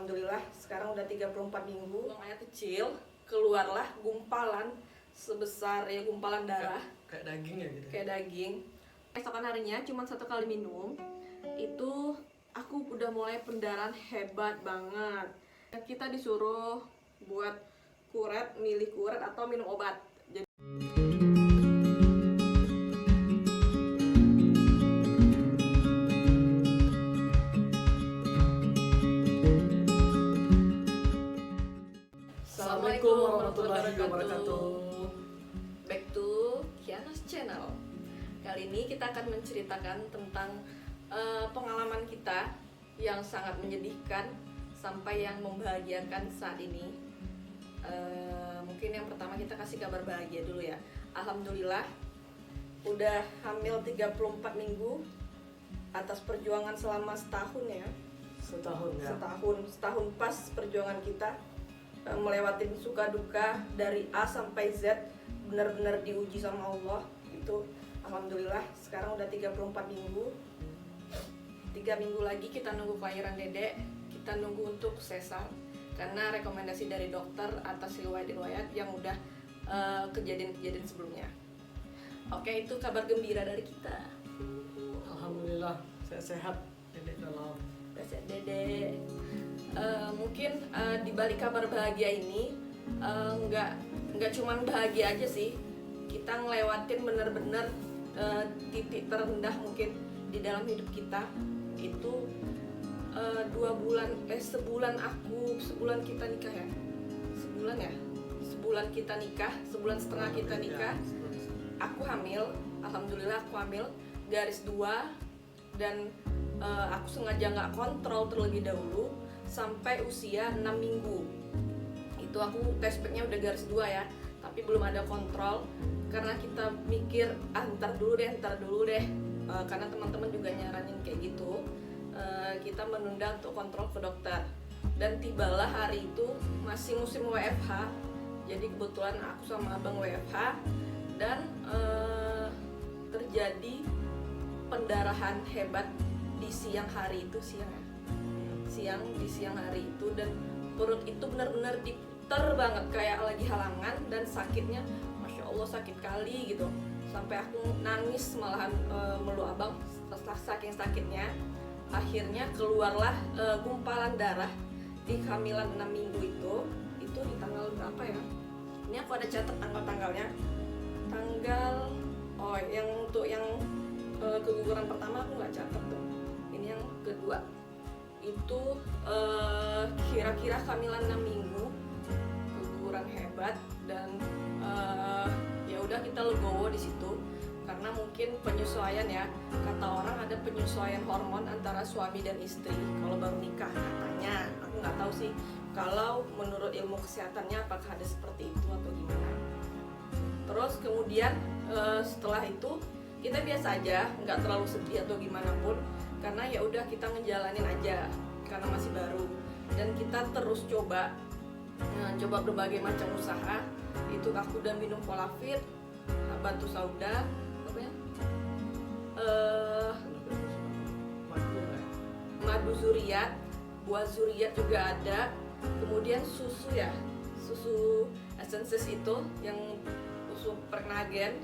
Alhamdulillah sekarang udah 34 minggu. Buang air kecil, keluarlah gumpalan sebesar ya gumpalan darah. Kayak daging ya gitu. Kayak daging. Esokan harinya cuma 1 kali minum, itu aku udah mulai pendarahan hebat banget. Kita disuruh buat kuret, milih kuret atau minum obat. Jadi Assalamualaikum warahmatullahi wabarakatuh. Back to Kiana's Channel. Kali ini kita akan menceritakan tentang pengalaman kita yang sangat menyedihkan sampai yang membahagiakan saat ini. Mungkin yang pertama kita kasih kabar bahagia dulu ya. Alhamdulillah udah hamil 34 minggu atas perjuangan selama setahun ya. Setahun ya. Setahun pas perjuangan kita melewatin suka duka dari A sampai Z, benar-benar diuji sama Allah. Itu alhamdulillah sekarang udah 34 minggu. 3 minggu lagi kita nunggu kelahiran dedek, kita nunggu untuk sesar karena rekomendasi dari dokter atas riwayat-riwayat yang udah kejadian-kejadian sebelumnya. Oke, itu kabar gembira dari kita. Alhamdulillah saya sehat, dedek dalam. Sehat dedek. Mungkin di balik kabar bahagia ini nggak cuman bahagia aja sih, kita ngelewatin bener-bener titik terendah mungkin di dalam hidup kita. Itu 2 bulan sebulan kita nikah ya, sebulan kita nikah, sebulan setengah kita nikah. Aku hamil, alhamdulillah aku hamil garis 2 dan aku sengaja nggak kontrol terlebih dahulu sampai usia 6 minggu. Itu aku test packnya udah garis 2 ya, tapi belum ada kontrol karena kita mikir ntar dulu deh, karena teman-teman juga nyaranin kayak gitu. Kita menunda untuk kontrol ke dokter dan tibalah hari itu masih musim WFH. Jadi kebetulan aku sama abang WFH dan terjadi pendarahan hebat di siang hari itu, di siang hari itu, dan perut itu benar-benar diputer banget kayak lagi halangan dan sakitnya masya Allah sakit kali gitu, sampai aku nangis malahan meluk abang setelah saking sakitnya. Akhirnya keluarlah gumpalan darah di kehamilan 6 minggu itu di tanggal berapa ya, ini aku ada catat tanggal-tanggalnya. Yang untuk yang keguguran pertama aku nggak catat tuh, ini yang kedua itu kira-kira kehamilan 6 minggu, keguguran hebat dan ya udah kita legowo di situ karena mungkin penyesuaian ya, kata orang ada penyesuaian hormon antara suami dan istri kalau baru nikah katanya. Aku nggak tahu sih kalau menurut ilmu kesehatannya apakah ada seperti itu atau gimana. Terus kemudian setelah itu kita biasa aja, nggak terlalu sedih atau gimana pun, karena ya udah kita ngejalanin aja karena masih baru, dan kita terus coba berbagai macam usaha. Itu aku udah minum Polafit, batu sauda, madu zuriat, buah zuriat juga ada, kemudian susu essences itu yang susu Pregnagen,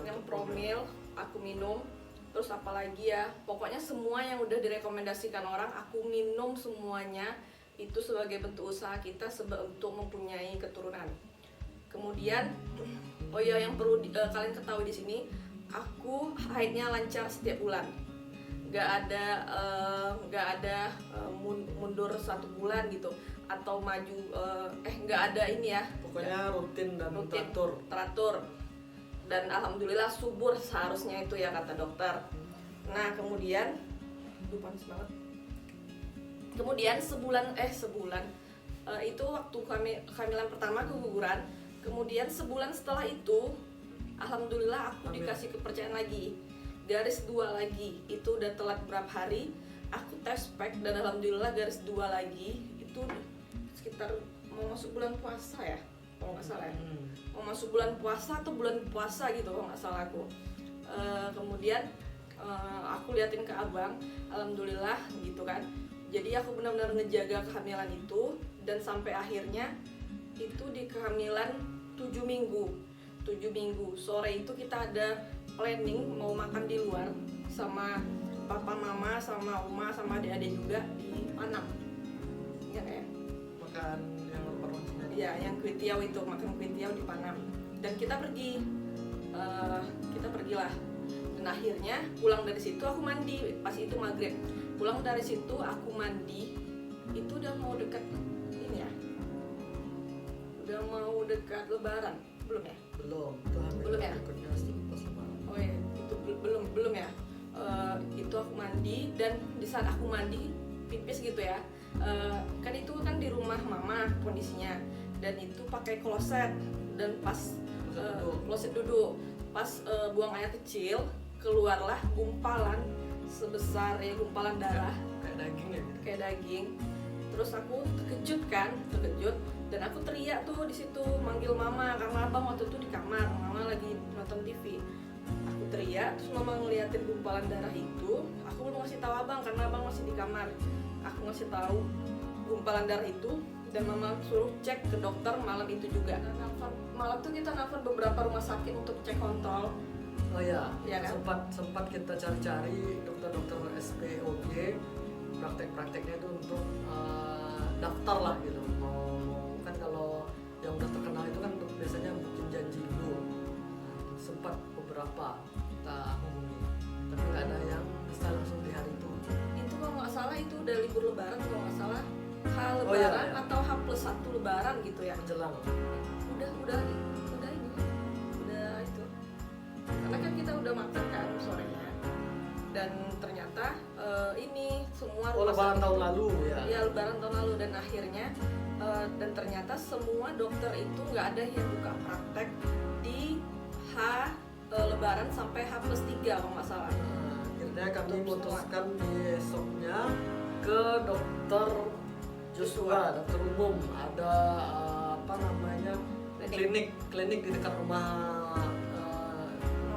yang promil aku minum. Terus apalagi ya, pokoknya semua yang udah direkomendasikan orang aku minum semuanya. Itu sebagai bentuk usaha kita untuk mempunyai keturunan. Kemudian yang perlu kalian ketahui di sini, aku haidnya lancar setiap bulan, nggak ada mundur 1 bulan gitu atau maju, nggak ada ini ya, Pokoknya rutin dan teratur. Dan alhamdulillah subur seharusnya itu ya kata dokter. Nah kemudian panas banget. Kemudian sebulan itu waktu kehamilan pertama keguguran. Kemudian sebulan setelah itu alhamdulillah aku dikasih kepercayaan lagi, garis 2 lagi. Itu udah telat berapa hari, aku test pack dan alhamdulillah garis 2 lagi. Itu sekitar mau masuk bulan puasa ya kalau nggak salah ya, mau masuk bulan puasa atau bulan puasa gitu kalau nggak salah aku. Kemudian aku liatin ke abang, alhamdulillah gitu kan, Jadi aku benar-benar ngejaga kehamilan itu, dan sampai akhirnya itu di kehamilan 7 minggu. 7 minggu sore itu kita ada planning mau makan di luar sama papa mama sama oma sama adik-adik juga di Panam. Ya kayak Makan yang berwarna ya yang kuitiau itu, makan kuitiau di Panam. Dan kita pergilah. Dan akhirnya pulang dari situ aku mandi, pas itu maghrib. Pulang dari situ aku mandi, itu udah mau dekat ini ya. Udah mau dekat lebaran, belum ya? belum, itu hamil Belum ya? berikutnya pas lebaran. Oh iya, itu belum ya. Itu aku mandi, dan di saat aku mandi pipis gitu ya. Kan itu kan di rumah mama kondisinya, dan itu pakai kloset, dan pas kloset duduk, pas buang air kecil keluarlah gumpalan sebesar ya gumpalan darah Kayak daging ya gitu. kayak daging. Terus aku terkejut, dan aku teriak tuh di situ manggil mama, karena abang waktu itu di kamar, mama lagi nonton TV. Aku teriak, terus mama ngeliatin gumpalan darah itu. Aku belum ngasih tahu abang karena abang masih di kamar. Aku ngasih tahu gumpalan darah itu, dan mama suruh cek ke dokter malam itu juga. Malam tuh kita nelfon beberapa rumah sakit untuk cek kontrol. Oh ya, Iya kan? sempat kita cari-cari dokter-dokter SPOG, praktek-prakteknya itu untuk daftar lah gitu. Mau kan kalau yang udah terkenal itu kan biasanya bikin janji dulu. Nah, sempat beberapa kita hubungi, tapi nggak ada yang bisa langsung di hari itu. Itu kalau nggak salah itu udah libur lebaran, kalau nggak salah H Oh, lebaran iya. atau H+1 lebaran gitu ya. Menjelang. Udah itu, karena kan kita udah makan kan sorenya, dan ternyata ini semua Oh, lebaran tahun lalu ya. ya lebaran tahun lalu, dan akhirnya dan ternyata semua dokter itu nggak ada yang buka praktek di H lebaran sampai H+3 kalau nggak salah. Nah, akhirnya kami Untuk memutuskan besoknya ke dokter Joshua, dokter umum. Ada apa namanya, klinik di dekat rumah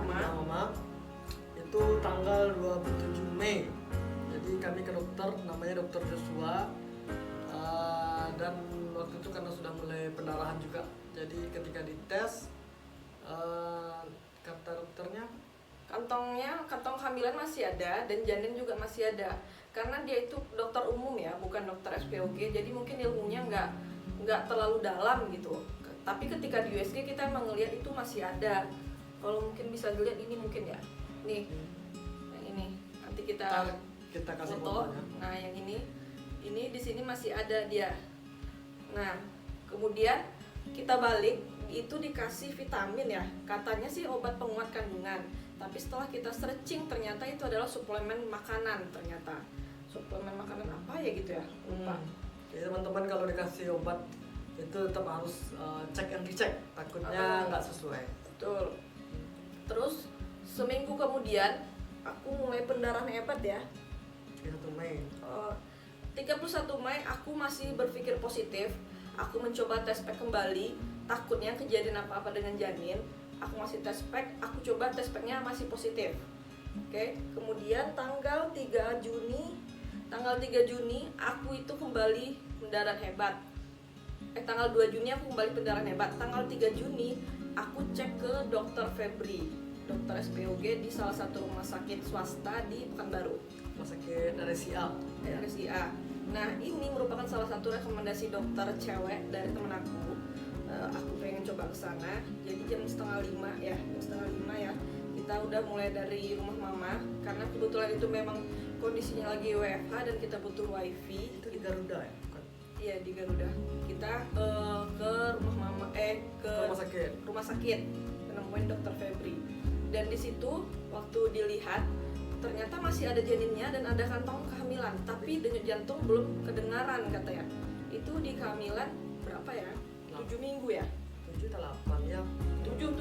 mama. Itu tanggal 27 Mei. Jadi kami ke dokter, namanya dokter Joshua. Dan waktu itu karena sudah mulai pendarahan juga, jadi ketika dites kata dokternya kantong kehamilan masih ada, dan janin juga masih ada, karena dia itu dokter umum ya, bukan dokter SPOG, jadi mungkin ilmunya nggak terlalu dalam gitu. Tapi ketika di USG kita emang ngelihat itu masih ada. Kalau mungkin bisa dilihat ini mungkin ya, nih yang ini nanti kita kasih foto. fotonya. Nah yang ini di sini masih ada dia. Nah kemudian kita balik, itu dikasih vitamin ya, katanya sih obat penguat kandungan, tapi setelah kita searching ternyata itu adalah suplemen makanan. Ternyata suplemen makanan apa ya gitu ya, lupa. Jadi teman-teman kalau dikasih obat itu tetap harus cek and dicek, takutnya nggak sesuai. Betul. Terus seminggu kemudian aku mulai pendarahan hebat ya. 1 Mei. 31 Mei aku masih berpikir positif. Aku mencoba tes pack kembali, takutnya kejadian apa-apa dengan janin. Aku masih tes pack, aku coba tes packnya masih positif. Oke, kemudian tanggal 3 Juni aku itu kembali pendarahan hebat. Tanggal 2 Juni aku kembali pendarahan hebat. Tanggal 3 Juni aku cek ke dokter Febri, dokter SPOG di salah satu rumah sakit swasta di Pekanbaru. Rumah sakit RSIA. RSIA. Nah ini merupakan salah satu rekomendasi dokter cewek dari temen aku. Aku pengen coba ke sana. Jadi jam 4:30 ya, kita udah mulai dari rumah mama, karena kebetulan itu memang kondisinya lagi WFH dan kita butuh wifi. Itu di Garuda ya? Bukan? Iya di Garuda. Kita ke rumah mama, ke rumah sakit menemuin dokter Febri. Dan di situ waktu dilihat ternyata masih ada janinnya dan ada kantong kehamilan, tapi denyut jantung belum kedengaran katanya. Itu di kehamilan berapa ya? 7 minggu ya? 7 atau 8 ya? 7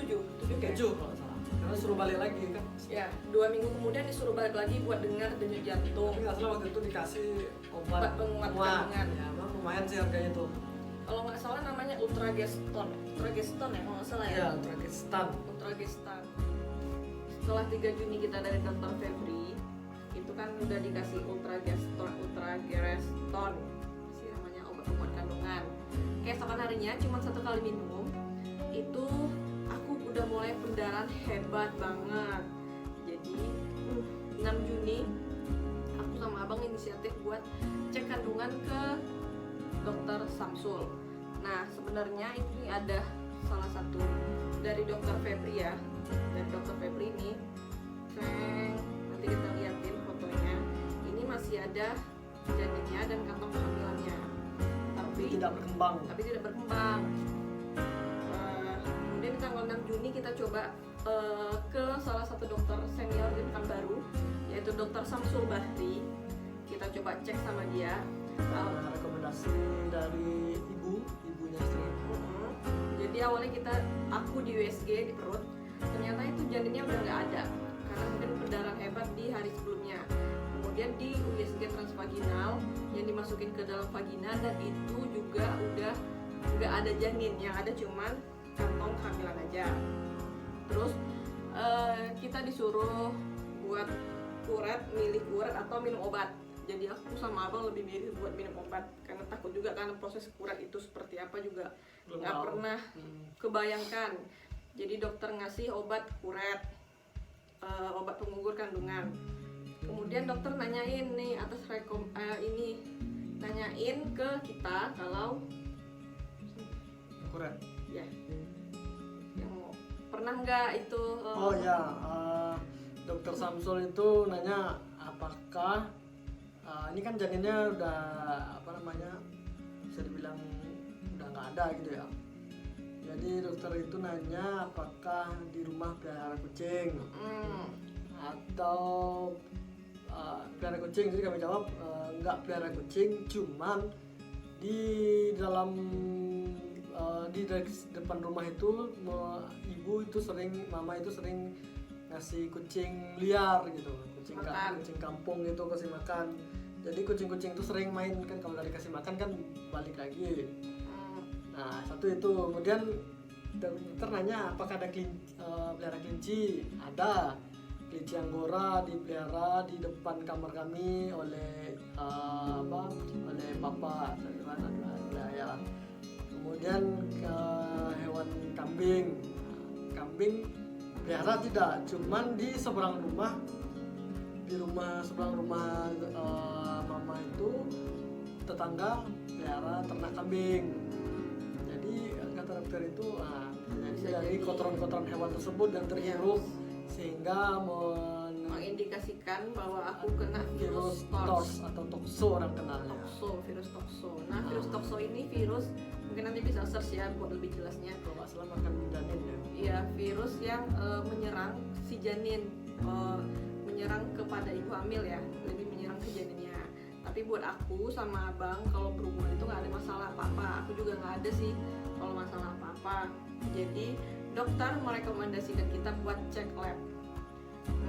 kayak. 7 kalau nggak salah. Karena suruh balik lagi kan? Ya, 2 minggu kemudian disuruh balik lagi buat dengar denyut jantung. Tapi nggak salah waktu itu dikasih Obat obat penguat penguat. kandungan. Ya, memang lumayan sih harganya tuh. Kalau nggak salah namanya Ultrageston ya kalau nggak salah ya. Iya, Ultragestan. Ultragestan. Setelah 3 Juni kita dari dokter Febri, itu kan udah dikasih ultragereston sih namanya, obat penguat kandungan. Keesokan harinya cuma 1 kali minum itu aku udah mulai pendarahan hebat banget. Jadi 6 Juni aku sama abang inisiatif buat cek kandungan ke dokter Samsul. Nah sebenarnya ini ada salah satu dari dokter Febri ya, dari dokter Febri ini nanti kita liatin fotonya, ini masih ada janinnya dan kantong kehamilannya, tapi tidak berkembang. Kemudian di tanggal 6 Juni kita coba ke salah satu dokter senior di Pekanbaru, yaitu dokter Samsul Bahri. Kita coba cek sama dia. Rekomendasi dari ibunya istri. Jadi awalnya aku di USG di perut, ternyata itu janinnya udah nggak ada karena mungkin pendarahan hebat di hari sebelumnya. Kemudian di USG transvaginal yang dimasukin ke dalam vagina, dan itu juga udah nggak ada janin, yang ada cuman kantong kehamilan aja. Terus kita disuruh buat milih kuret atau minum obat. Jadi aku sama abang lebih milih buat minum obat karena takut juga, karena proses kuret itu seperti apa juga nggak pernah kebayangkan. Jadi dokter ngasih obat kuret, obat penggugur kandungan. Kemudian dokter nanyain nih atas nanyain ke kita kalau kuret. Ya, yang pernah nggak itu? Dokter Samsul itu nanya apakah ini kan janinnya udah bisa dibilang udah nggak ada gitu ya. Jadi dokter itu nanya apakah di rumah pelihara kucing atau pelihara kucing. Jadi kami jawab nggak pelihara kucing, cuman di dalam di depan rumah itu mama itu sering ngasih kucing liar gitu, kucing kampung gitu, kasih makan. Jadi kucing-kucing itu sering main kan, kalau udah dikasih makan kan balik lagi. Nah satu itu. Kemudian dokter nanya apakah ada pelihara kelinci. Ada kelinci Anggora dipelihara di depan kamar kami oleh oleh bapak ya. Kemudian hewan kambing pelihara tidak, cuman di seberang rumah, seberang rumah mama itu tetangga pelihara ternak kambing. Jadi kata dokter itu dari kotoran-kotoran hewan tersebut yang terhirup sehingga mengindikasikan bahwa aku kena virus TORS atau tokso orang kenalnya. Virus tokso. Nah, virus tokso ini virus, mungkin nanti bisa search ya buat lebih jelasnya. Kalau nggak salah makan janin ya. Iya, virus yang menyerang si janin, menyerang kepada ibu hamil ya, lebih menyerang ke janinnya. Tapi buat aku sama abang kalau berhubungan itu nggak ada masalah apa-apa. Aku juga nggak ada sih kalau masalah apa-apa. Jadi dokter merekomendasikan kita buat cek lab.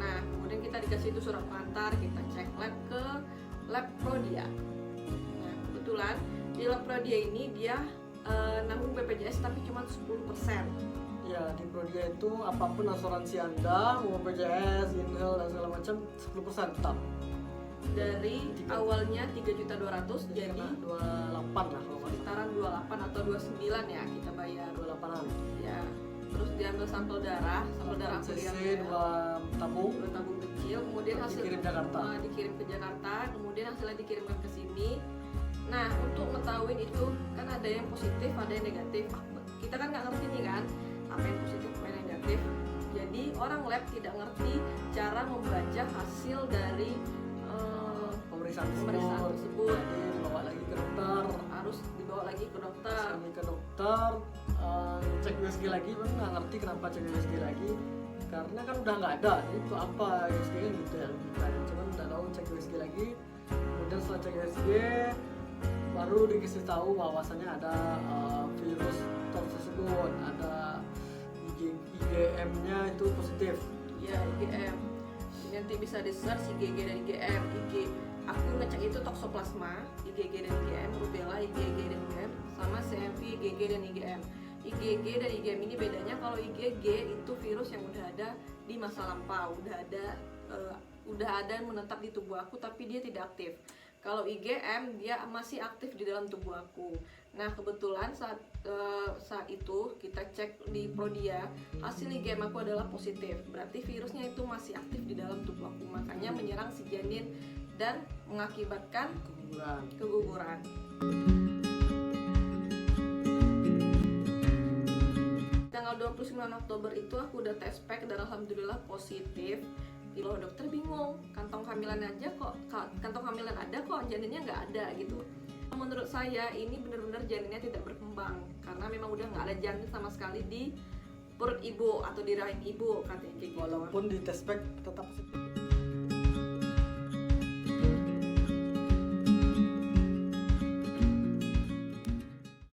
Nah, kemudian kita dikasih itu surat pengantar, kita cek lab ke lab Prodia. Nah, kebetulan di lab Prodia ini dia nanggung BPJS tapi cuma 10%. Ya, di Prodia itu apapun asuransi Anda, mau BPJS, Inhel dan segala macam 10% tetap. Dari awalnya 3.200.000 jadi 28 lah kalau sekitaran 28 atau 29 ya kita bayar. 28-an. Ya. Terus diambil sampel darah aku CC 2 tabung kecil, kemudian dikirim Jakarta. Dikirim ke Jakarta, kemudian hasilnya dikirimkan ke sini. Nah, untuk mengetahui itu kan ada yang positif, ada yang negatif. Kita kan nggak ngerti nih kan, apa yang positif, apa yang negatif. Jadi orang lab tidak ngerti cara membaca hasil dari pemeriksaan tersebut. Jadi dibawa lagi ke dokter. Harus dibawa lagi ke dokter. Kami ke dokter, cek USG lagi, nggak ngerti kenapa cek USG lagi. Karena kan udah nggak ada, itu apa USG kan gitu ya. Cuman udah tahu cek USG lagi. Kemudian setelah cek USG, baru dikasih tahu bahwasannya ada virus TORS tersebut, ada IgM-nya itu positif. Iya, IgM. Nanti bisa di search IgG dan IgM. Aku ngecek itu toksoplasma, IgG dan IgM, rubella, IgG dan IgM, sama CMV, IgG dan IgM. IgG dan IgM ini bedanya, kalau IgG itu virus yang udah ada di masa lampau, udah udah ada yang menetap di tubuh aku tapi dia tidak aktif. Kalau IgM dia masih aktif di dalam tubuh aku. Nah kebetulan saat itu kita cek di Prodia, hasil IgM aku adalah positif. Berarti virusnya itu masih aktif di dalam tubuh aku, makanya menyerang si janin dan mengakibatkan keguguran. Tanggal 29 Oktober itu aku udah tes pack dan alhamdulillah positif. Loh dokter bingung, kantong kehamilan ada kok janinnya nggak ada gitu. Menurut saya ini benar-benar janinnya tidak berkembang karena memang udah nggak ada janin sama sekali di perut ibu atau di rahim ibu katanya kayak gitu. Walaupun di test pack tetap positif.